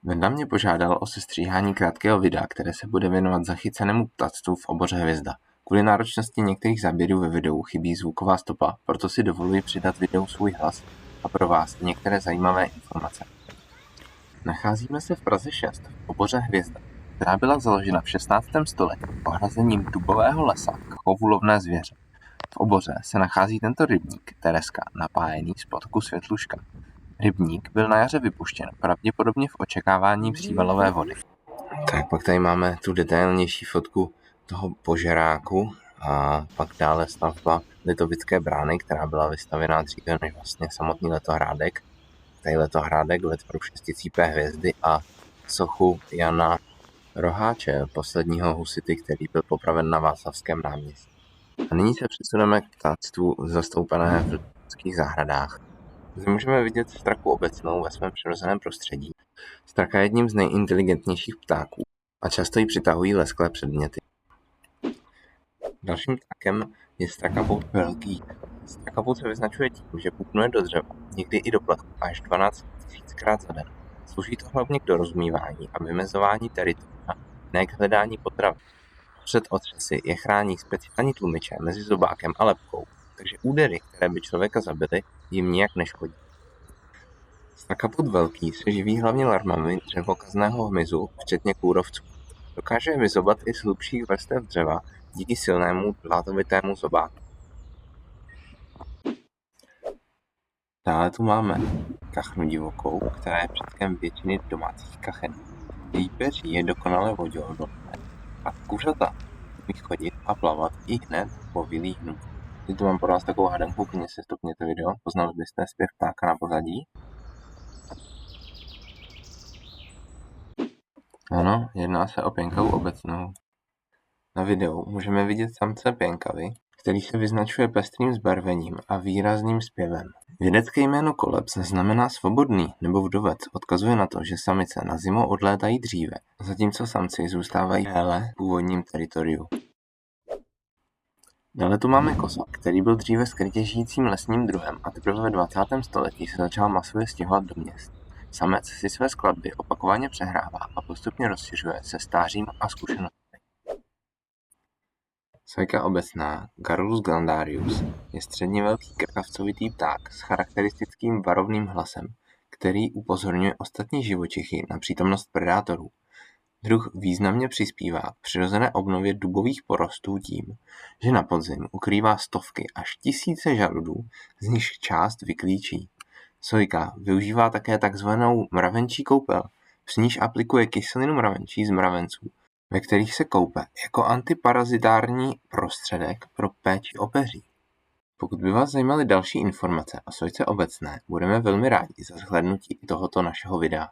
Venda mě požádal o sestříhání krátkého videa, které se bude věnovat zachycenému ptactvu v oboře Hvězda. Kvůli náročnosti některých záběrů ve videu chybí zvuková stopa, proto si dovoluji přidat videu svůj hlas a pro vás některé zajímavé informace. Nacházíme se v Praze 6 v oboře Hvězda, která byla založena v 16. století ohrazením dubového lesa k chovu lovné zvěře. V oboře se nachází tento rybník, Tereska, napájený z potoku Světluška. Rybník byl na jaře vypuštěn, pravděpodobně v očekávání přívalové vody. Tak pak tady máme tu detailnější fotku toho požeráku a pak dále stavba Litovické brány, která byla vystavěná dříve než vlastně samotný letohrádek. Tady letohrádek ve tvaru šesticípé hvězdy a sochu Jana Roháče, posledního husity, který byl popraven na Václavském náměstí. A nyní se přesuneme k ptáctvu zastoupené v lidských zahradách. Zde můžeme vidět straku obecnou ve svém přirozeném prostředí. Straka je jedním z nejinteligentnějších ptáků a často ji přitahují lesklé předměty. Dalším ptákem je strakapout velký. Strakapout se vyznačuje tím, že pupnuje do dřeva, někdy i do plechu, až 12 000krát za den. Slouží to hlavně k dorozumívání a vymezování teritoria, ne k hledání potravy. Před otřesy je chrání speciální tlumiče mezi zobákem a lebkou, takže údery, které by člověka zabily, jim nijak neškodí. Strakapout velký se živí hlavně larvami dřevokazného hmyzu, včetně kůrovců. Dokáže je vyzobat i z hlubších vrstev dřeva díky silnému dlátovitému zobáku. Dále tu máme kachnu divokou, která je předkem většiny domácích kachen. Její peří je dokonale voděodolné a kuřata umí chodit a plavat i hned po vylíhnu. Teď tu mám pro vás takovou hadanku, klidně se stopněte video, poznali byste zpěv ptáka na pozadí. Ano, jedná se o pěnkavou obecnou. Na videu můžeme vidět samce pěnkavy, který se vyznačuje pestrým zbarvením a výrazným zpěvem. Vědecké jméno koleps znamená svobodný nebo vdovec, odkazuje na to, že samice na zimu odlétají dříve, zatímco samci zůstávají déle v původním teritoriu. Dále tu máme kosa, který byl dříve skrytě žijícím lesním druhem a teprve ve 20. století se začal masově stěhovat do měst. Samec si své skladby opakovaně přehrává a postupně rozšiřuje se stářím a zkušenostmi. Sojka obecná Gardus glandarius je středně velký krkavcovitý pták s charakteristickým varovným hlasem, který upozorňuje ostatní živočichy na přítomnost predátorů. Druh významně přispívá k přirozené obnově dubových porostů tím, že na podzim ukrývá stovky až tisíce žaludů, z nichž část vyklíčí. Sojka využívá také takzvanou mravenčí koupel, při níž aplikuje kyselinu mravenčí z mravenců, ve kterých se koupe jako antiparazitární prostředek pro péči o peří. Pokud by vás zajímaly další informace o sojce obecné, budeme velmi rádi za shlédnutí tohoto našeho videa.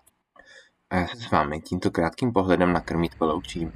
A já se s vámi tímto krátkým pohledem na krmítko loučím.